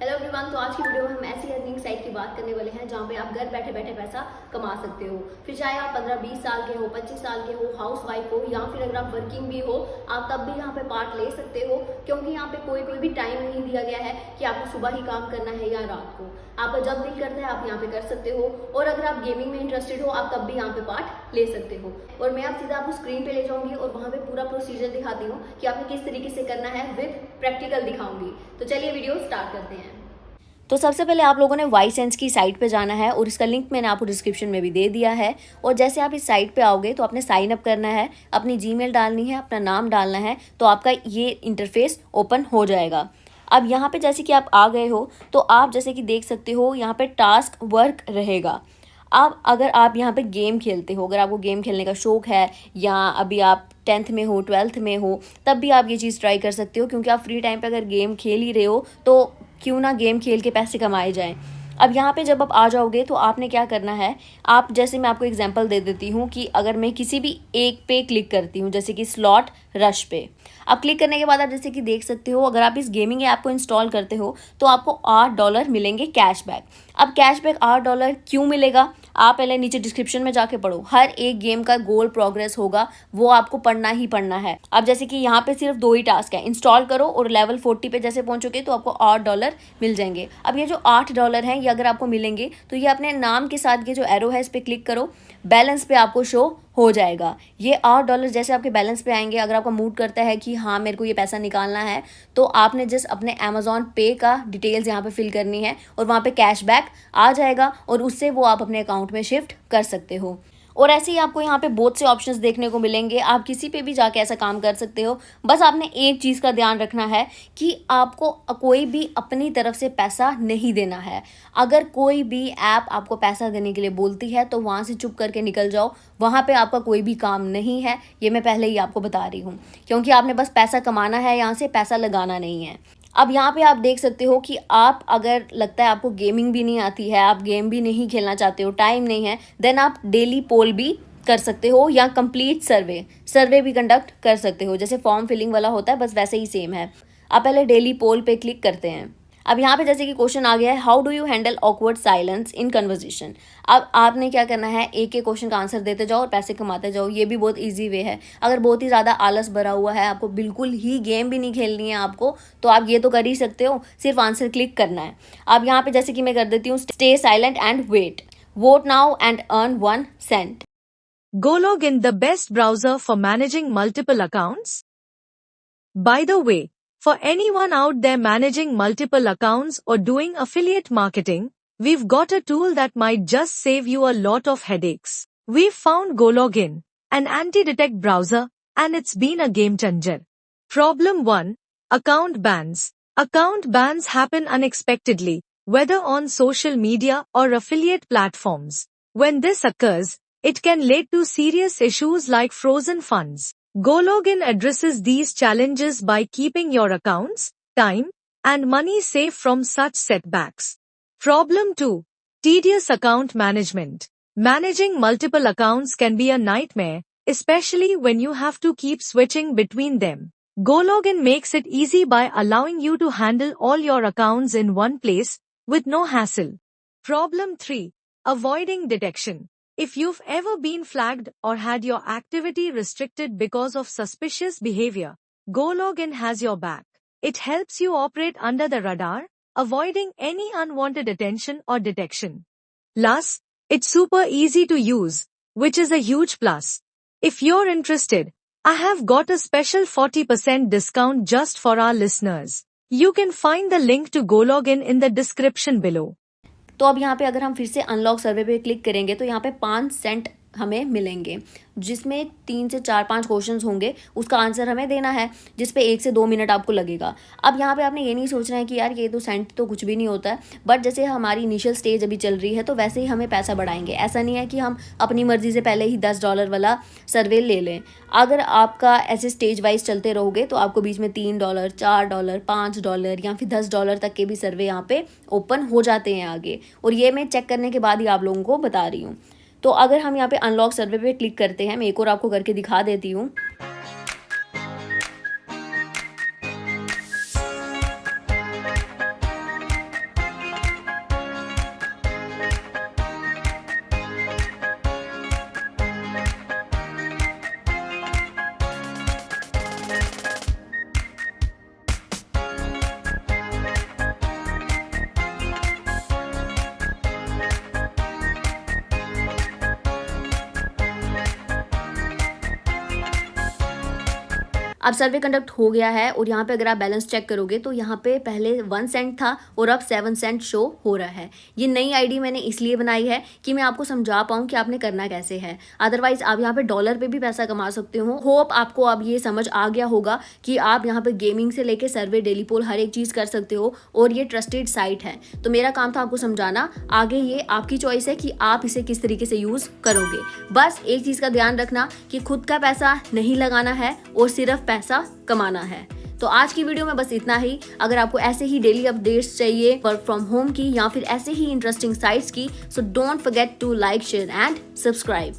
Hello everyone. तो आज की वीडियो में हम ऐसी अर्निंग साइट की बात करने वाले हैं जहाँ पे आप घर बैठे बैठे पैसा कमा सकते हो। फिर चाहे आप 15-20 साल के हो, 25 साल के हो, हाउस वाइफ हो, या फिर अगर आप वर्किंग भी हो, आप तब भी यहाँ पे पार्ट ले सकते हो, क्योंकि यहाँ पे कोई भी टाइम नहीं दिया गया है कि आपको सुबह ही काम करना है या रात को। आपका जब दिल करता है आप यहाँ पे कर सकते हो। और अगर आप गेमिंग में इंटरेस्टेड हो आप तब भी यहाँ पे पार्ट ले सकते हो। और मैं आप सीधा आपको स्क्रीन पे ले जाऊंगी और वहाँ पे पूरा प्रोसीजर दिखाती हूँ कि आपको किस तरीके से करना है, विद प्रैक्टिकल दिखाऊंगी। तो चलिए वीडियो स्टार्ट करते हैं। तो सबसे पहले आप लोगों ने वाईसेंस की साइट पे जाना है और इसका लिंक मैंने आपको डिस्क्रिप्शन में भी दे दिया है। और जैसे आप इस साइट पे आओगे तो आपने साइन अप करना है, अपनी जीमेल डालनी है, अपना नाम डालना है, तो आपका ये इंटरफेस ओपन हो जाएगा। अब यहाँ पे जैसे कि आप आ गए हो तो आप जैसे कि देख सकते हो यहाँ पे टास्क वर्क रहेगा। अब अगर आप यहाँ पे गेम खेलते हो, अगर आपको गेम खेलने का शौक है या अभी आप 10th में हो, 12th में हो, तब भी आप ये चीज़ ट्राई कर सकते हो, क्योंकि आप फ्री टाइम पे अगर गेम खेल ही रहे हो तो क्यों ना गेम खेल के पैसे कमाए जाएं। अब यहाँ पे जब आप आ जाओगे तो आपने क्या करना है, आप जैसे मैं आपको एग्जांपल दे देती हूँ कि अगर मैं किसी भी एक पे क्लिक करती हूँ, जैसे कि स्लॉट रश पे, अब क्लिक करने के बाद आप जैसे कि देख सकते हो, अगर आप इस गेमिंग ऐप को इंस्टॉल करते हो तो आपको $8 मिलेंगे कैशबैक। अब कैशबैक $8 क्यों मिलेगा, आप पहले नीचे डिस्क्रिप्शन में जाके पढ़ो। हर एक गेम का गोल प्रोग्रेस होगा, वो आपको पढ़ना ही पढ़ना है। अब जैसे कि यहाँ पे सिर्फ 2 ही टास्क है, इंस्टॉल करो और लेवल 40 पे जैसे पहुंचोगे तो आपको $8 मिल जाएंगे। अब ये जो $8 हैं ये अगर आपको मिलेंगे तो ये अपने नाम के साथ ये जो एरो है इस पर क्लिक करो, बैलेंस पे आपको शो हो जाएगा। ये $8 जैसे आपके बैलेंस पे आएंगे, अगर आपका मूड करता है कि हाँ मेरे को ये पैसा निकालना है, तो आपने जस्ट अपने अमेजोन पे का डिटेल्स यहाँ पे फिल करनी है और वहाँ पे कैशबैक आ जाएगा और उससे वो आप अपने अकाउंट में शिफ्ट कर सकते हो। और ऐसे ही आपको यहाँ पे बहुत से ऑप्शंस देखने को मिलेंगे, आप किसी पे भी जाके ऐसा काम कर सकते हो। बस आपने एक चीज़ का ध्यान रखना है कि आपको कोई भी अपनी तरफ से पैसा नहीं देना है। अगर कोई भी ऐप आपको पैसा देने के लिए बोलती है तो वहाँ से चुप करके निकल जाओ, वहाँ पे आपका कोई भी काम नहीं है। ये मैं पहले ही आपको बता रही हूँ, क्योंकि आपने बस पैसा कमाना है, यहाँ से पैसा लगाना नहीं है। अब यहाँ पे आप देख सकते हो कि आप अगर लगता है आपको गेमिंग भी नहीं आती है, आप गेम भी नहीं खेलना चाहते हो, टाइम नहीं है, देन आप डेली पोल भी कर सकते हो या कंप्लीट सर्वे भी कंडक्ट कर सकते हो। जैसे फॉर्म फिलिंग वाला होता है बस वैसे ही सेम है। आप पहले डेली पोल पे क्लिक करते हैं। अब यहाँ पे जैसे कि क्वेश्चन आ गया है, how do you handle awkward silence in conversation. अब आपने क्या करना है, एक एक क्वेश्चन का आंसर देते जाओ और पैसे कमाते जाओ। ये भी बहुत इजी वे है। अगर बहुत ही ज़्यादा आलस भरा हुआ है, आपको बिल्कुल ही गेम भी नहीं खेलनी है आपको, तो आप ये तो कर ही सकते हो, सिर्फ आंसर क्लिक करना है। अब यहाँ पे जैसे कि मैं कर देती हूँ, stay silent and wait, vote now and earn 1 cent। GoLogin, the best browser for managing multiple accounts? By the way, for anyone out there managing multiple accounts or doing affiliate marketing, we've got a tool that might just save you a lot of headaches. We've found GoLogin, an anti-detect browser, and it's been a game changer. Problem 1. Account bans. Account bans happen unexpectedly, whether on social media or affiliate platforms. When this occurs, it can lead to serious issues like frozen funds. GoLogin addresses these challenges by keeping your accounts, time, and money safe from such setbacks. Problem 2. Tedious account management. Managing multiple accounts can be a nightmare, especially when you have to keep switching between them. GoLogin makes it easy by allowing you to handle all your accounts in one place with no hassle. Problem 3. Avoiding detection. If you've ever been flagged or had your activity restricted because of suspicious behavior, GoLogin has your back. It helps you operate under the radar, avoiding any unwanted attention or detection. Plus, it's super easy to use, which is a huge plus. If you're interested, I have got a special 40% discount just for our listeners. You can find the link to GoLogin in the description below. तो अब यहाँ पे अगर हम फिर से unlock सर्वे पे click करेंगे तो यहाँ पे 5 सेंट हमें मिलेंगे, जिसमें 3 से 4-5 क्वेश्चंस होंगे, उसका आंसर हमें देना है, जिस पे 1 से 2 मिनट आपको लगेगा। अब यहाँ पे आपने ये नहीं सोचना है कि यार ये तो सेंट तो कुछ भी नहीं होता है, बट जैसे हमारी इनिशियल स्टेज अभी चल रही है तो वैसे ही हमें पैसा बढ़ाएंगे। ऐसा नहीं है कि हम अपनी मर्जी से पहले ही $10 वाला सर्वे ले लें। अगर आपका ऐसे स्टेज वाइज चलते रहोगे तो आपको बीच में $3, $4, $5 या फिर $10 तक के भी सर्वे यहाँ पे ओपन हो जाते हैं आगे, और ये मैं चेक करने के बाद ही आप लोगों को बता रही हूँ। तो अगर हम यहाँ पे अनलॉक सर्वे पे क्लिक करते हैं, मैं एक और आपको करके दिखा देती हूँ। अब सर्वे कंडक्ट हो गया है और यहाँ पे अगर आप बैलेंस चेक करोगे तो यहाँ पे पहले 1 सेंट था और अब 7 सेंट शो हो रहा है। ये नई आईडी मैंने इसलिए बनाई है कि मैं आपको समझा पाऊँ कि आपने करना कैसे है, अदरवाइज आप यहाँ पे डॉलर पे भी पैसा कमा सकते हो। होप आपको अब ये समझ आ गया होगा कि आप यहाँ पे गेमिंग से लेके सर्वे, डेली पोल हर एक चीज़ कर सकते हो और ये ट्रस्टेड साइट है। तो मेरा काम था आपको समझाना, आगे ये आपकी चॉइस है कि आप इसे किस तरीके से यूज़ करोगे। बस एक चीज़ का ध्यान रखना कि खुद का पैसा नहीं लगाना है और सिर्फ पैसा कमाना है। तो आज की वीडियो में बस इतना ही। अगर आपको ऐसे ही डेली अपडेट्स चाहिए वर्क फ्रॉम होम की या फिर ऐसे ही इंटरेस्टिंग साइट्स की, so don't forget to like, share and subscribe.